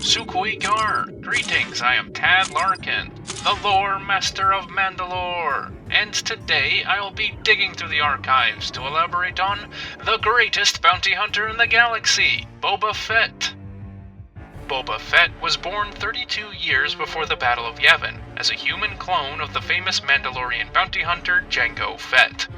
Sukui Gar! Greetings, I am Tad Larkin, the lore master of Manda-LORE, and today I'll be digging through the archives to elaborate on the greatest bounty hunter in the galaxy, Boba Fett. Boba Fett was born 32 years before the Battle of Yavin, as a human clone of the famous Mandalorian bounty hunter Jango Fett.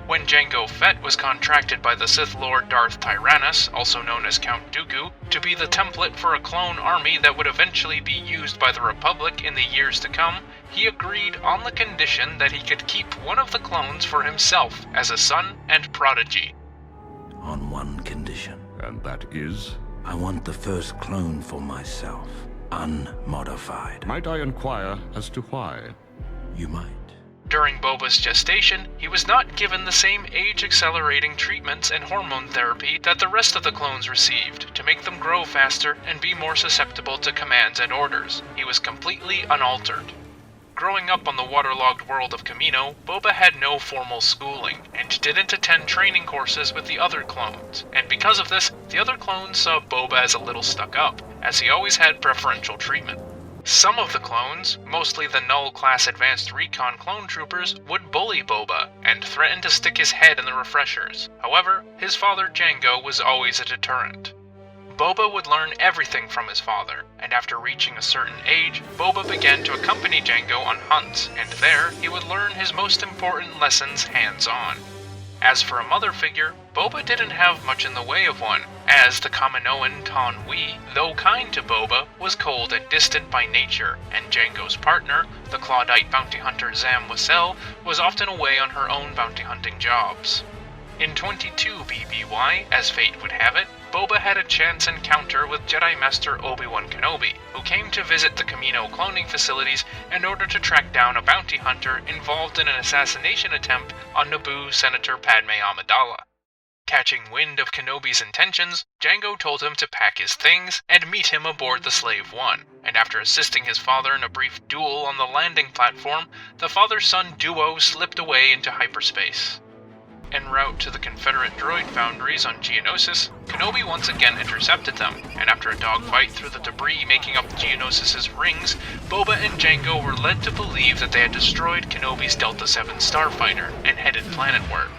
When Jango Fett was contracted by the Sith Lord Darth Tyrannus, also known as Count Dooku, to be the template for a clone army that would eventually be used by the Republic in the years to come, he agreed on the condition that he could keep one of the clones for himself as a son and prodigy. On one condition. And that is? I want the first clone for myself, unmodified. Might I inquire as to why? You might. During Boba's gestation, he was not given the same age-accelerating treatments and hormone therapy that the rest of the clones received to make them grow faster and be more susceptible to commands and orders. He was completely unaltered. Growing up on the waterlogged world of Kamino, Boba had no formal schooling, and didn't attend training courses with the other clones, and because of this, the other clones saw Boba as a little stuck up, as he always had preferential treatment. Some of the clones, mostly the Null-class Advanced Recon clone troopers, would bully Boba, and threaten to stick his head in the refreshers. However, his father Jango was always a deterrent. Boba would learn everything from his father, and after reaching a certain age, Boba began to accompany Jango on hunts, and there he would learn his most important lessons hands-on. As for a mother figure, Boba didn't have much in the way of one, as the Kaminoan Taun We, though kind to Boba, was cold and distant by nature, and Jango's partner, the Claudite bounty hunter Zam Wesell, was often away on her own bounty hunting jobs. In 22 BBY, as fate would have it, Boba had a chance encounter with Jedi Master Obi-Wan Kenobi, who came to visit the Kamino cloning facilities in order to track down a bounty hunter involved in an assassination attempt on Naboo Senator Padme Amidala. Catching wind of Kenobi's intentions, Jango told him to pack his things and meet him aboard the Slave One, and after assisting his father in a brief duel on the landing platform, the father-son duo slipped away into hyperspace. En route to the Confederate droid foundries on Geonosis, Kenobi once again intercepted them, and after a dogfight through the debris making up Geonosis' rings, Boba and Jango were led to believe that they had destroyed Kenobi's Delta-7 starfighter and headed planetward.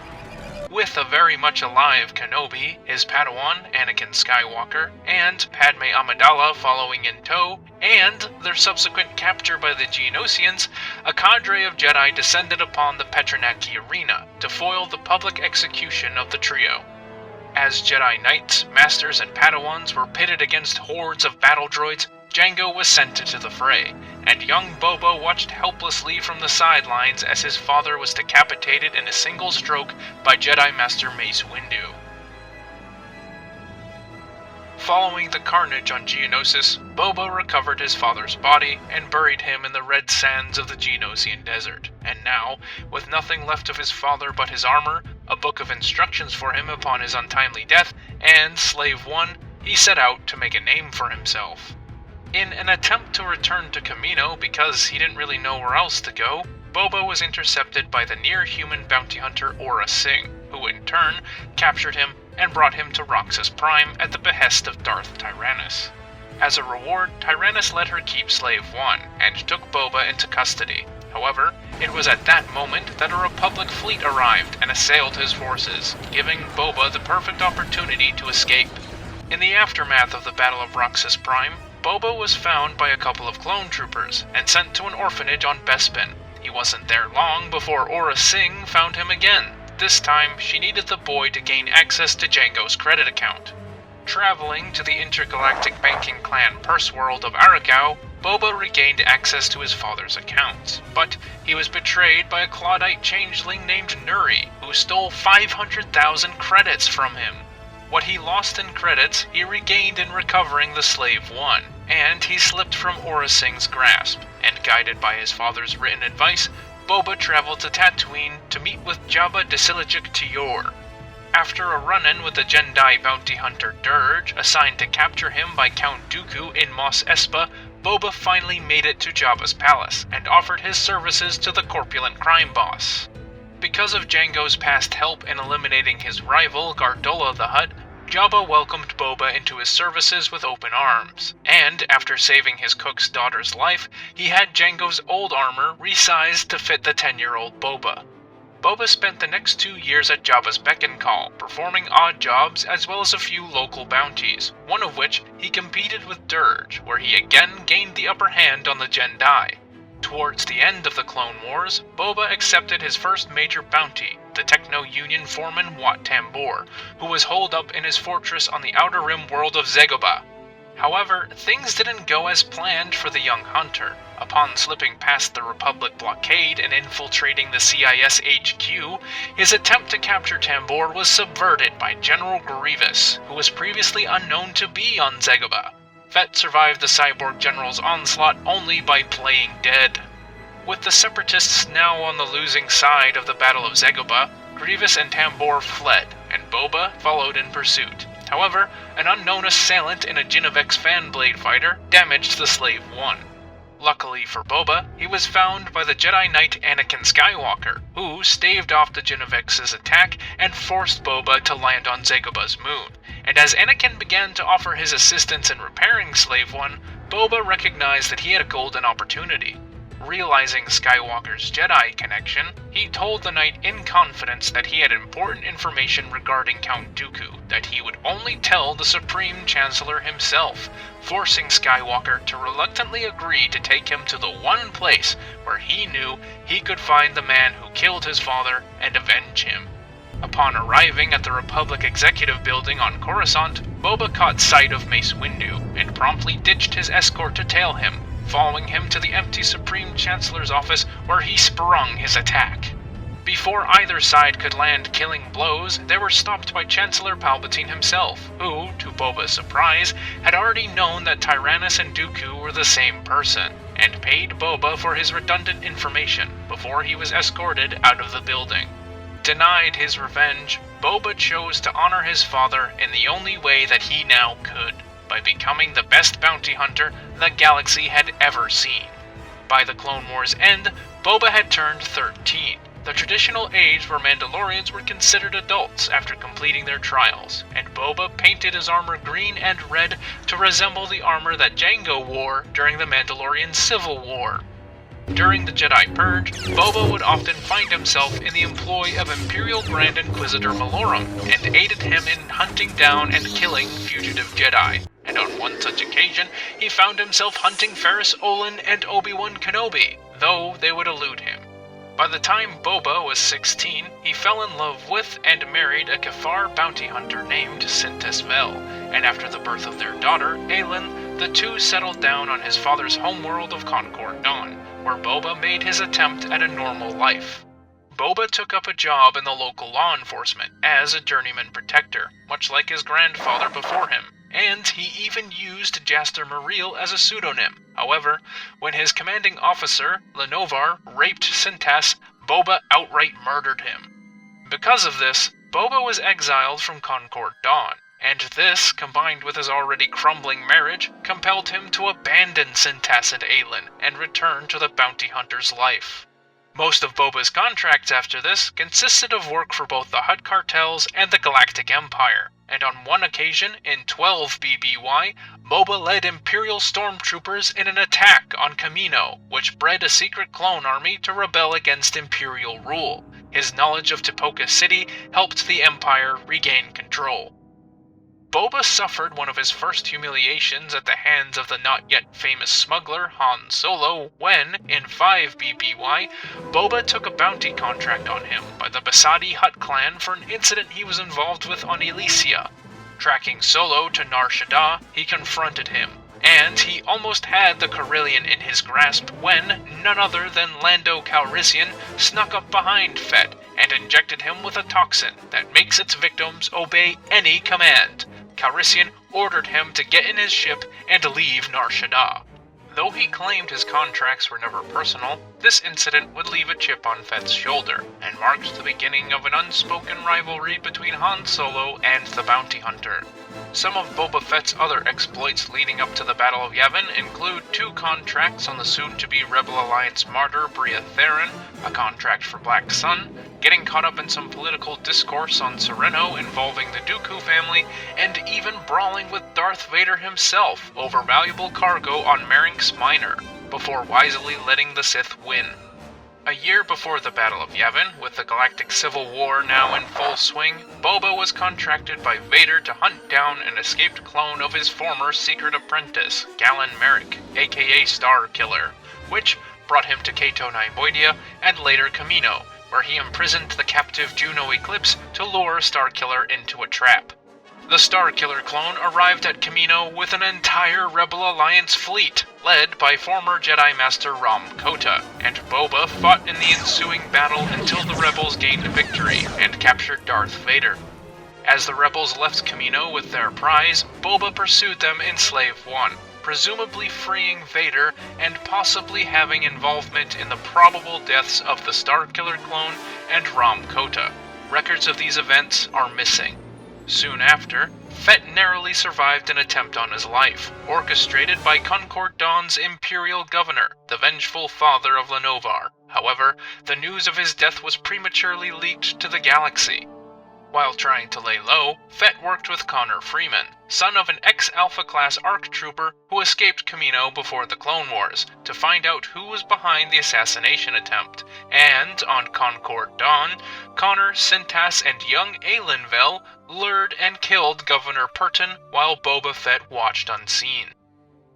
With a very much alive Kenobi, his Padawan, Anakin Skywalker, and Padme Amidala following in tow, and their subsequent capture by the Geonosians, a cadre of Jedi descended upon the Petranaki Arena to foil the public execution of the trio. As Jedi Knights, Masters, and Padawans were pitted against hordes of battle droids, Jango was sent into the fray, and young Boba watched helplessly from the sidelines as his father was decapitated in a single stroke by Jedi Master Mace Windu. Following the carnage on Geonosis, Boba recovered his father's body and buried him in the red sands of the Geonosian desert, and now, with nothing left of his father but his armor, a book of instructions for him upon his untimely death, and Slave One, he set out to make a name for himself. In an attempt to return to Kamino because he didn't really know where else to go, Boba was intercepted by the near-human bounty hunter Aurra Sing, who in turn captured him and brought him to Roxas Prime at the behest of Darth Tyrannus. As a reward, Tyrannus let her keep Slave One, and took Boba into custody. However, it was at that moment that a Republic fleet arrived and assailed his forces, giving Boba the perfect opportunity to escape. In the aftermath of the Battle of Roxas Prime, Boba was found by a couple of clone troopers and sent to an orphanage on Bespin. He wasn't there long before Aurra Sing found him again. This time, she needed the boy to gain access to Jango's credit account. Traveling to the intergalactic banking clan purse world of Arrakau, Boba regained access to his father's accounts, but he was betrayed by a Claudite changeling named Nuri, who stole 500,000 credits from him. What he lost in credits, he regained in recovering the Slave One, and he slipped from Aurra Sing's grasp, and guided by his father's written advice, Boba traveled to Tatooine to meet with Jabba Desilagic Tior. After a run-in with the Jedi bounty hunter Dirge, assigned to capture him by Count Dooku in Mos Espa, Boba finally made it to Jabba's palace, and offered his services to the corpulent crime boss. Because of Jango's past help in eliminating his rival, Gardola the Hutt, Jabba welcomed Boba into his services with open arms, and after saving his cook's daughter's life, he had Jango's old armor resized to fit the 10-year-old Boba. Boba spent the next 2 years at Jabba's beck and call, performing odd jobs as well as a few local bounties, one of which he competed with Dirge, where he again gained the upper hand on the Jedi. Towards the end of the Clone Wars, Boba accepted his first major bounty, the Techno-Union foreman Wat Tambor, who was holed up in his fortress on the Outer Rim world of Dagobah. However, things didn't go as planned for the young hunter. Upon slipping past the Republic blockade and infiltrating the CIS HQ, his attempt to capture Tambor was subverted by General Grievous, who was previously unknown to be on Dagobah. Fett survived the cyborg general's onslaught only by playing dead. With the Separatists now on the losing side of the Battle of Dagobah, Grievous and Tambor fled, and Boba followed in pursuit. However, an unknown assailant in a Genevex fanblade fighter damaged the Slave One. Luckily for Boba, he was found by the Jedi Knight Anakin Skywalker, who staved off the Genevex's attack and forced Boba to land on Dagobah's moon. And as Anakin began to offer his assistance in repairing Slave One, Boba recognized that he had a golden opportunity. Realizing Skywalker's Jedi connection, he told the Knight in confidence that he had important information regarding Count Dooku that he would only tell the Supreme Chancellor himself, forcing Skywalker to reluctantly agree to take him to the one place where he knew he could find the man who killed his father and avenge him. Upon arriving at the Republic Executive Building on Coruscant, Boba caught sight of Mace Windu and promptly ditched his escort to tail him, following him to the empty Supreme Chancellor's office where he sprung his attack. Before either side could land killing blows, they were stopped by Chancellor Palpatine himself, who, to Boba's surprise, had already known that Tyrannus and Dooku were the same person, and paid Boba for his redundant information before he was escorted out of the building. Denied his revenge, Boba chose to honor his father in the only way that he now could, by becoming the best bounty hunter the galaxy had ever seen. By the Clone Wars' end, Boba had turned 13, the traditional age where Mandalorians were considered adults after completing their trials, and Boba painted his armor green and red to resemble the armor that Jango wore during the Mandalorian Civil War. During the Jedi Purge, Boba would often find himself in the employ of Imperial Grand Inquisitor Malorum, and aided him in hunting down and killing fugitive Jedi. And on one such occasion, he found himself hunting Ferrus Olin and Obi-Wan Kenobi, though they would elude him. By the time Boba was 16, he fell in love with and married a Kefar bounty hunter named Sintas Vel, and after the birth of their daughter, Aelin, the two settled down on his father's homeworld of Concord Dawn, where Boba made his attempt at a normal life. Boba took up a job in the local law enforcement as a journeyman protector, much like his grandfather before him, and he even used Jaster Muriel as a pseudonym. However, when his commanding officer, Lenovar, raped Sintas, Boba outright murdered him. Because of this, Boba was exiled from Concord Dawn, and this, combined with his already crumbling marriage, compelled him to abandon Sintas and Aelin and return to the bounty hunter's life. Most of Boba's contracts after this consisted of work for both the Hutt cartels and the Galactic Empire, and on one occasion, in 12 BBY, Boba led Imperial stormtroopers in an attack on Kamino, which bred a secret clone army to rebel against Imperial rule. His knowledge of Tipoca City helped the Empire regain control. Boba suffered one of his first humiliations at the hands of the not-yet-famous smuggler Han Solo when, in 5 BBY, Boba took a bounty contract on him by the Basadi Hutt clan for an incident he was involved with on Elysia. Tracking Solo to Nar Shaddaa, he confronted him, and he almost had the Corellian in his grasp when none other than Lando Calrissian snuck up behind Fett and injected him with a toxin that makes its victims obey any command. Calrissian ordered him to get in his ship and leave Nar Shaddaa. Though he claimed his contracts were never personal, this incident would leave a chip on Fett's shoulder, and marked the beginning of an unspoken rivalry between Han Solo and the bounty hunter. Some of Boba Fett's other exploits leading up to the Battle of Yavin include 2 contracts on the soon-to-be Rebel Alliance martyr Bria Theron, a contract for Black Sun, getting caught up in some political discourse on Sereno involving the Dooku Jakku family, and even brawling with Darth Vader himself over valuable cargo on Marinx Minor, before wisely letting the Sith win. A year before the Battle of Yavin, with the Galactic Civil War now in full swing, Boba was contracted by Vader to hunt down an escaped clone of his former secret apprentice, Galen Marek, aka Star Killer, which brought him to Cato Neimoidia and later Kamino, where he imprisoned the captive Juno Eclipse to lure Starkiller into a trap. The Starkiller clone arrived at Kamino with an entire Rebel Alliance fleet, led by former Jedi Master Rom Kota, and Boba fought in the ensuing battle until the Rebels gained victory and captured Darth Vader. As the Rebels left Kamino with their prize, Boba pursued them in Slave One, presumably freeing Vader and possibly having involvement in the probable deaths of the Starkiller clone and Rom Kota. Records of these events are missing. Soon after, Fett narrowly survived an attempt on his life, orchestrated by Concord Dawn's Imperial Governor, the vengeful father of Lenovar. However, the news of his death was prematurely leaked to the galaxy. While trying to lay low, Fett worked with Connor Freeman, son of an ex-Alpha class ARC trooper who escaped Kamino before the Clone Wars, to find out who was behind the assassination attempt. And, on Concord Dawn, Connor, Sintas, and young Aelin Vel lured and killed Governor Purton while Boba Fett watched unseen.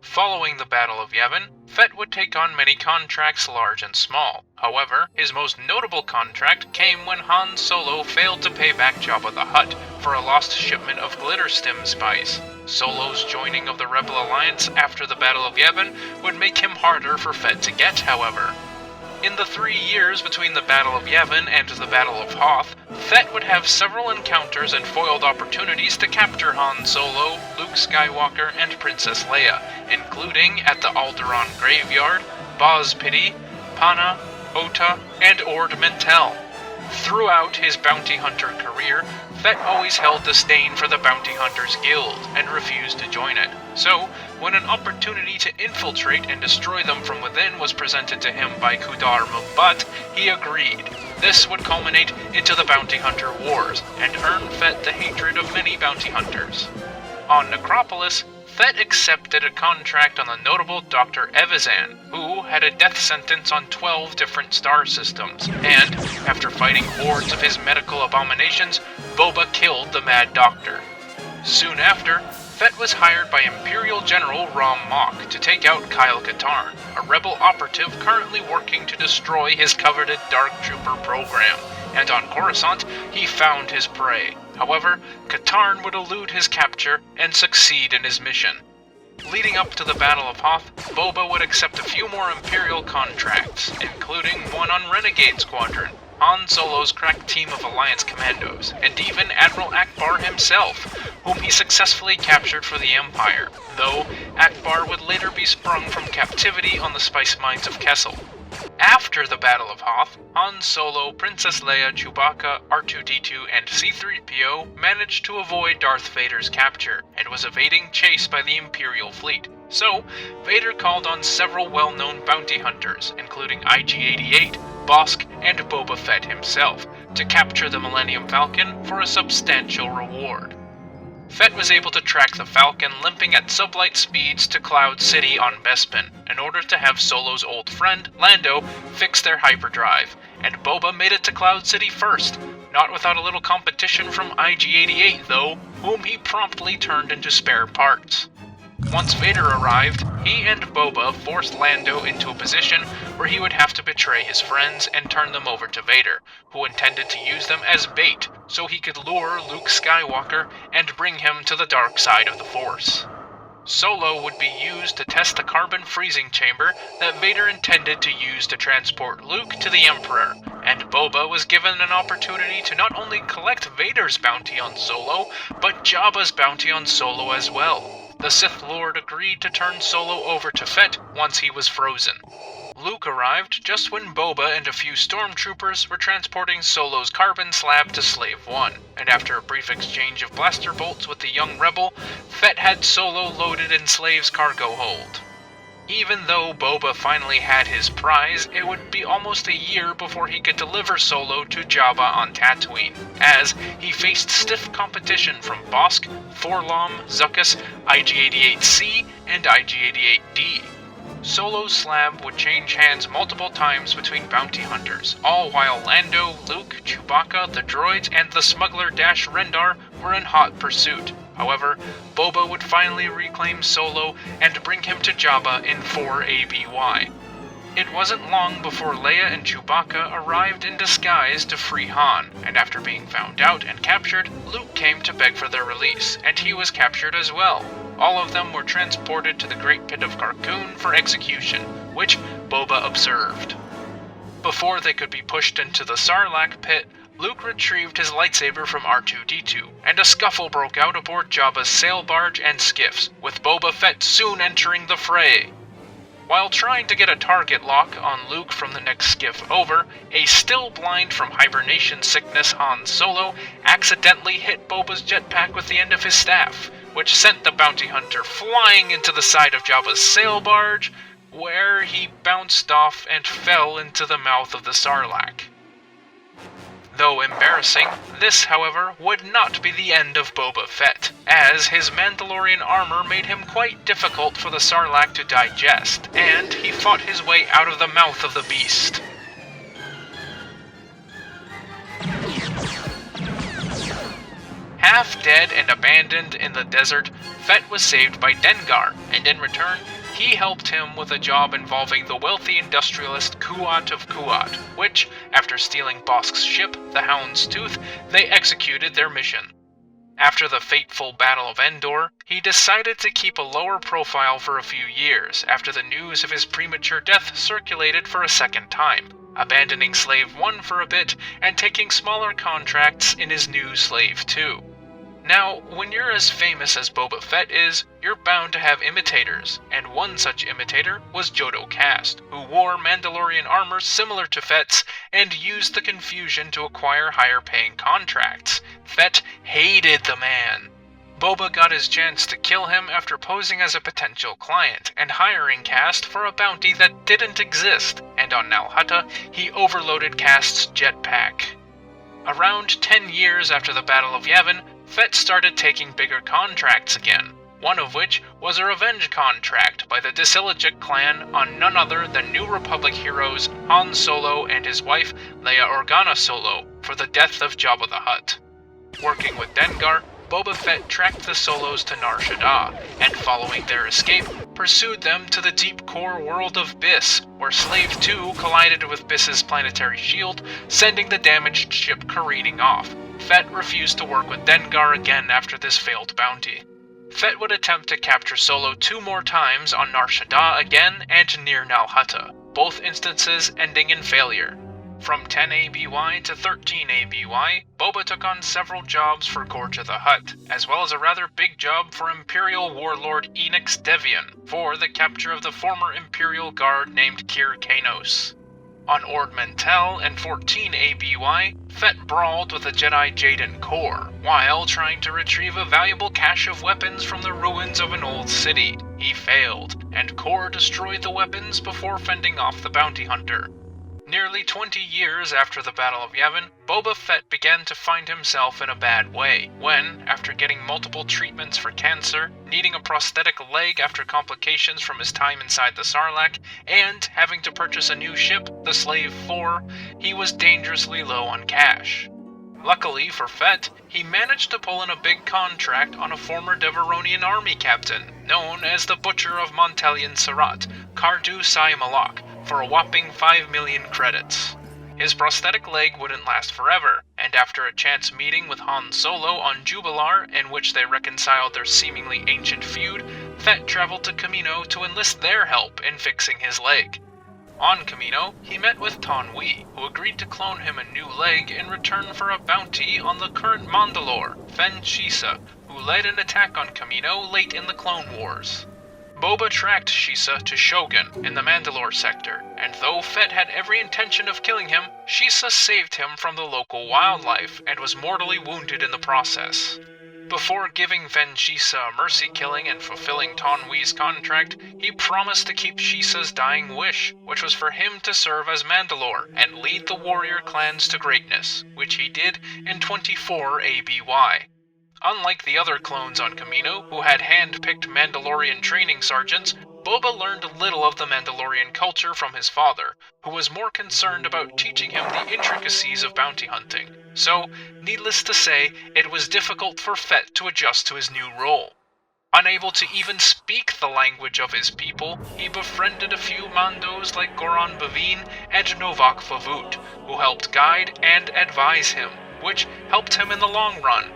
Following the Battle of Yavin, Fett would take on many contracts large and small. However, his most notable contract came when Han Solo failed to pay back Jabba the Hutt for a lost shipment of glitter stim spice. Solo's joining of the Rebel Alliance after the Battle of Yavin would make him harder for Fett to get, however. In the 3 years between the Battle of Yavin and the Battle of Hoth, Fett would have several encounters and foiled opportunities to capture Han Solo, Luke Skywalker, and Princess Leia, including at the Alderaan Graveyard, Boz Pity, Pana, Ota, and Ord Mantell. Throughout his bounty hunter career, Fett always held disdain for the Bounty Hunters Guild and refused to join it. So, when an opportunity to infiltrate and destroy them from within was presented to him by Kudar Mukbat, he agreed. This would culminate into the Bounty Hunter Wars, and earn Fett the hatred of many bounty hunters. On Necropolis, Fett accepted a contract on the notable Dr. Evazan, who had a death sentence on 12 different star systems, and, after fighting hordes of his medical abominations, Boba killed the Mad Doctor. Soon after, Fett was hired by Imperial General Rom Mok to take out Kyle Katarn, a rebel operative currently working to destroy his coveted Dark Trooper program, and on Coruscant, he found his prey. However, Katarn would elude his capture and succeed in his mission. Leading up to the Battle of Hoth, Boba would accept a few more Imperial contracts, including one on Renegade Squadron, Han Solo's crack team of Alliance commandos, and even Admiral Akbar himself, whom he successfully captured for the Empire, though Akbar would later be sprung from captivity on the spice mines of Kessel. After the Battle of Hoth, Han Solo, Princess Leia, Chewbacca, R2-D2, and C-3PO managed to avoid Darth Vader's capture, and was evading chase by the Imperial fleet. So, Vader called on several well-known bounty hunters, including IG-88, Bosk, and Boba Fett himself, to capture the Millennium Falcon for a substantial reward. Fett was able to track the Falcon limping at sublight speeds to Cloud City on Bespin, in order to have Solo's old friend, Lando, fix their hyperdrive, and Boba made it to Cloud City first, not without a little competition from IG-88 though, whom he promptly turned into spare parts. Once Vader arrived, he and Boba forced Lando into a position where he would have to betray his friends and turn them over to Vader, who intended to use them as bait so he could lure Luke Skywalker and bring him to the dark side of the Force. Solo would be used to test the carbon freezing chamber that Vader intended to use to transport Luke to the Emperor, and Boba was given an opportunity to not only collect Vader's bounty on Solo, but Jabba's bounty on Solo as well. The Sith Lord agreed to turn Solo over to Fett once he was frozen. Luke arrived just when Boba and a few stormtroopers were transporting Solo's carbon slab to Slave One, and after a brief exchange of blaster bolts with the young rebel, Fett had Solo loaded in Slave's cargo hold. Even though Boba finally had his prize, it would be almost a year before he could deliver Solo to Jabba on Tatooine, as he faced stiff competition from Bosk, Forlom, Zuckuss, IG-88C, and IG-88D. Solo's slab would change hands multiple times between bounty hunters, all while Lando, Luke, Chewbacca, the droids, and the smuggler Dash Rendar were in hot pursuit. However, Boba would finally reclaim Solo and bring him to Jabba in 4 ABY. It wasn't long before Leia and Chewbacca arrived in disguise to free Han, and after being found out and captured, Luke came to beg for their release, and he was captured as well. All of them were transported to the Great Pit of Carkoon for execution, which Boba observed. Before they could be pushed into the Sarlacc pit, Luke retrieved his lightsaber from R2-D2, and a scuffle broke out aboard Jabba's sail barge and skiffs, with Boba Fett soon entering the fray. While trying to get a target lock on Luke from the next skiff over, a still blind from hibernation sickness Han Solo accidentally hit Boba's jetpack with the end of his staff, which sent the bounty hunter flying into the side of Jabba's sail barge, where he bounced off and fell into the mouth of the Sarlacc. Though embarrassing, this, however, would not be the end of Boba Fett, as his Mandalorian armor made him quite difficult for the Sarlacc to digest, and he fought his way out of the mouth of the beast. Half dead and abandoned in the desert, Fett was saved by Dengar, and in return, he helped him with a job involving the wealthy industrialist Kuat of Kuat, which, after stealing Bosk's ship, the Hound's Tooth, they executed their mission. After the fateful Battle of Endor, he decided to keep a lower profile for a few years after the news of his premature death circulated for a second time, abandoning Slave 1 for a bit and taking smaller contracts in his new Slave 2. Now, when you're as famous as Boba Fett is, you're bound to have imitators, and one such imitator was Jodo Kast, who wore Mandalorian armor similar to Fett's and used the confusion to acquire higher-paying contracts. Fett hated the man. Boba got his chance to kill him after posing as a potential client and hiring Kast for a bounty that didn't exist, and on Nal Hutta, he overloaded Kast's jetpack. Around 10 years after the Battle of Yavin, Fett started taking bigger contracts again, one of which was a revenge contract by the Disillugic clan on none other than New Republic heroes Han Solo and his wife Leia Organa Solo for the death of Jabba the Hutt. Working with Dengar, Boba Fett tracked the Solos to Nar Shaddaa, and following their escape, pursued them to the deep core world of Biss, where Slave 2 collided with Biss's planetary shield, sending the damaged ship careening off. Fett refused to work with Dengar again after this failed bounty. Fett would attempt to capture Solo 2 more times on Nar Shaddaa again and near Nal Hutta, both instances ending in failure. From 10 ABY to 13 ABY, Boba took on several jobs for Gorja the Hutt, as well as a rather big job for Imperial warlord Enix Devian for the capture of the former Imperial guard named Kir Kanos. On Ord Mantell and 14 ABY, Fett brawled with the Jedi Jaden Core, while trying to retrieve a valuable cache of weapons from the ruins of an old city. He failed, and Core destroyed the weapons before fending off the bounty hunter. Nearly 20 years after the Battle of Yavin, Boba Fett began to find himself in a bad way, when, after getting multiple treatments for cancer, needing a prosthetic leg after complications from his time inside the Sarlacc, and having to purchase a new ship, the Slave 4, he was dangerously low on cash. Luckily for Fett, he managed to pull in a big contract on a former Devaronian army captain, known as the Butcher of Montelian Sarat, Kardu Sai Malak, for a whopping 5 million credits. His prosthetic leg wouldn't last forever, and after a chance meeting with Han Solo on Jubilar, in which they reconciled their seemingly ancient feud, Fett traveled to Kamino to enlist their help in fixing his leg. On Kamino, he met with Taun We, who agreed to clone him a new leg in return for a bounty on the current Manda-LORE, Fen Shisa, who led an attack on Kamino late in the Clone Wars. Boba tracked Shisa to Shogun in the Manda-LORE sector, and though Fett had every intention of killing him, Shisa saved him from the local wildlife and was mortally wounded in the process. Before giving Ven Shisa a mercy killing and fulfilling Taun We's contract, he promised to keep Shisa's dying wish, which was for him to serve as Manda-LORE and lead the warrior clans to greatness, which he did in 24 ABY. Unlike the other clones on Kamino, who had hand-picked Mandalorian training sergeants, Boba learned little of the Mandalorian culture from his father, who was more concerned about teaching him the intricacies of bounty hunting. So, needless to say, it was difficult for Fett to adjust to his new role. Unable to even speak the language of his people, he befriended a few Mandos like Goran Baveen and Novak Favut, who helped guide and advise him, which helped him in the long run.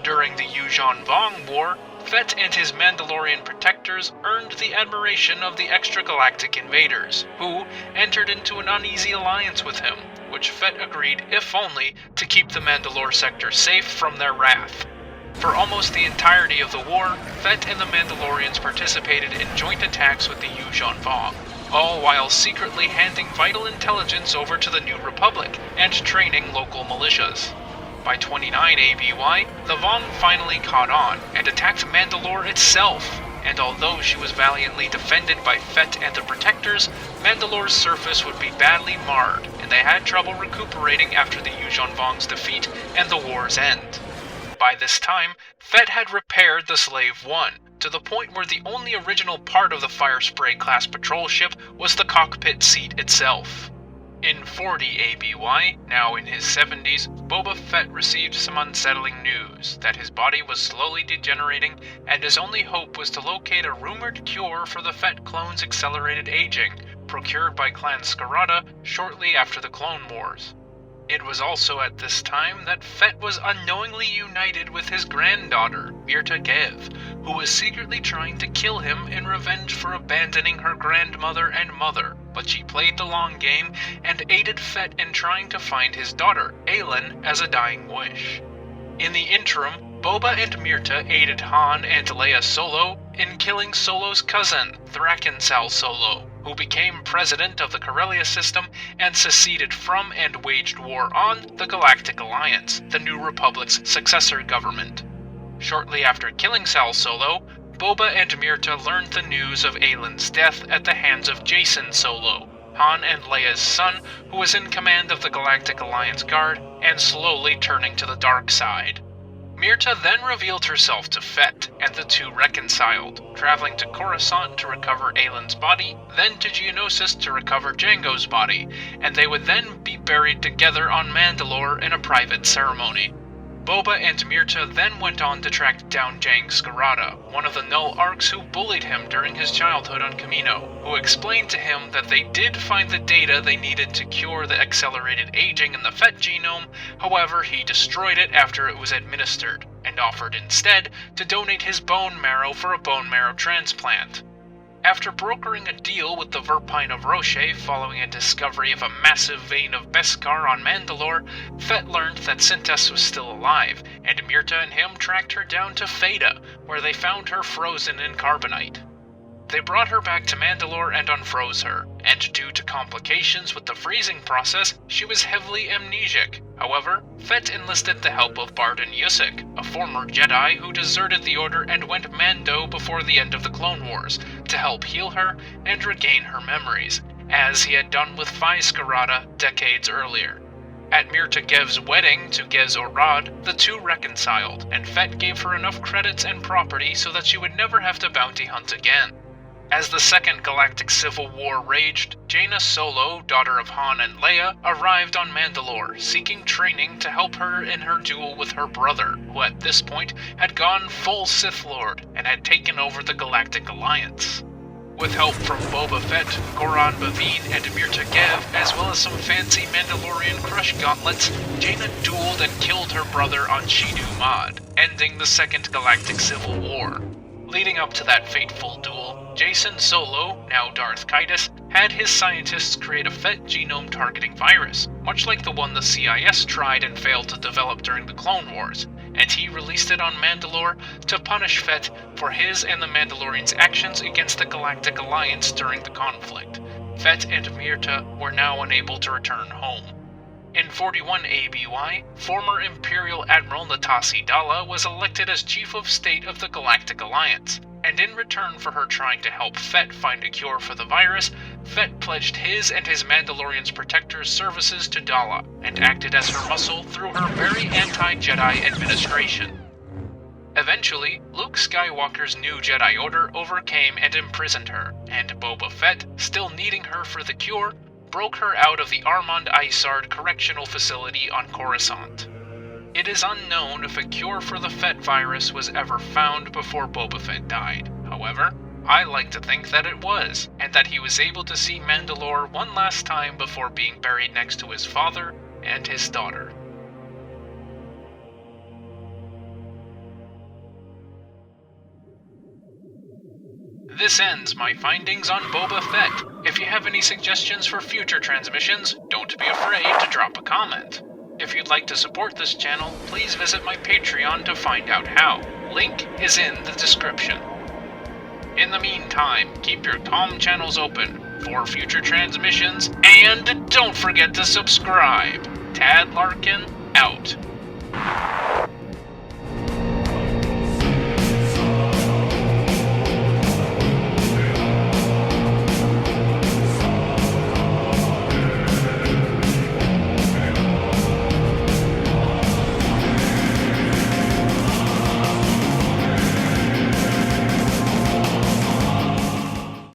During the Yuuzhan Vong War, Fett and his Mandalorian protectors earned the admiration of the extragalactic invaders, who entered into an uneasy alliance with him, which Fett agreed, if only, to keep the Mandalore sector safe from their wrath. For almost the entirety of the war, Fett and the Mandalorians participated in joint attacks with the Yuuzhan Vong, all while secretly handing vital intelligence over to the New Republic and training local militias. By 29 ABY, the Vong finally caught on and attacked Manda-LORE itself, and although she was valiantly defended by Fett and the Protectors, Manda-LORE's surface would be badly marred, and they had trouble recuperating after the Yuuzhan Vong's defeat and the war's end. By this time, Fett had repaired the Slave One, to the point where the only original part of the Firespray-class patrol ship was the cockpit seat itself. In 40 ABY, now in his 70s, Boba Fett received some unsettling news that his body was slowly degenerating, and his only hope was to locate a rumored cure for the Fett clone's accelerated aging, procured by Clan Scarada shortly after the Clone Wars. It was also at this time that Fett was unknowingly united with his granddaughter, Mirta Gev, who was secretly trying to kill him in revenge for abandoning her grandmother and mother, but she played the long game and aided Fett in trying to find his daughter, Aelin, as a dying wish. In the interim, Boba and Mirta aided Han and Leia Solo in killing Solo's cousin, Thraken-Sal Solo, who became president of the Corellia system and seceded from and waged war on the Galactic Alliance, the New Republic's successor government. Shortly after killing Sal Solo, Boba and Mirta learned the news of Aelin's death at the hands of Jacen Solo, Han and Leia's son, who was in command of the Galactic Alliance Guard and slowly turning to the dark side. Mirta then revealed herself to Fett, and the two reconciled, traveling to Coruscant to recover Aelin's body, then to Geonosis to recover Jango's body, and they would then be buried together on Manda-LORE in a private ceremony. Boba and Mirta then went on to track down Jang Scarada, one of the Null Arcs who bullied him during his childhood on Kamino, who explained to him that they did find the data they needed to cure the accelerated aging in the Fett genome, however he destroyed it after it was administered, and offered instead to donate his bone marrow for a bone marrow transplant. After brokering a deal with the Verpine of Roche following a discovery of a massive vein of Beskar on Manda-LORE, Fett learned that Sintas was still alive, and Mirta and him tracked her down to Feda, where they found her frozen in carbonite. They brought her back to Manda-LORE and unfroze her, and due to complications with the freezing process, she was heavily amnesic. However, Fett enlisted the help of Barden Yusik, a former Jedi who deserted the Order and went Mando before the end of the Clone Wars, to help heal her and regain her memories, as he had done with Phai Scarada decades earlier. At Mirta Gev's wedding to Gez Orad, the two reconciled, and Fett gave her enough credits and property so that she would never have to bounty hunt again. As the Second Galactic Civil War raged, Jaina Solo, daughter of Han and Leia, arrived on Manda-LORE, seeking training to help her in her duel with her brother, who at this point had gone full Sith Lord and had taken over the Galactic Alliance. With help from Boba Fett, Goran Baveen, and Mirta Gev, as well as some fancy Mandalorian crush gauntlets, Jaina dueled and killed her brother on Shidu Mad, ending the Second Galactic Civil War. Leading up to that fateful duel, Jacen Solo, now Darth Kaitis, had his scientists create a Fett genome-targeting virus, much like the one the CIS tried and failed to develop during the Clone Wars, and he released it on Manda-LORE to punish Fett for his and the Mandalorians' actions against the Galactic Alliance during the conflict. Fett and Mirta were now unable to return home. In 41 ABY, former Imperial Admiral Natasi Dalla was elected as Chief of State of the Galactic Alliance, and in return for her trying to help Fett find a cure for the virus, Fett pledged his and his Mandalorian's protector's services to Dalla, and acted as her muscle through her very anti-Jedi administration. Eventually, Luke Skywalker's new Jedi Order overcame and imprisoned her, and Boba Fett, still needing her for the cure, broke her out of the Armand Isard Correctional Facility on Coruscant. It is unknown if a cure for the Fett virus was ever found before Boba Fett died. However, I like to think that it was, and that he was able to see Manda-LORE one last time before being buried next to his father and his daughter. This ends my findings on Boba Fett. If you have any suggestions for future transmissions, don't be afraid to drop a comment. If you'd like to support this channel, please visit my Patreon to find out how. Link is in the description. In the meantime, keep your comm channels open for future transmissions, and don't forget to subscribe. Tad Larkin, out.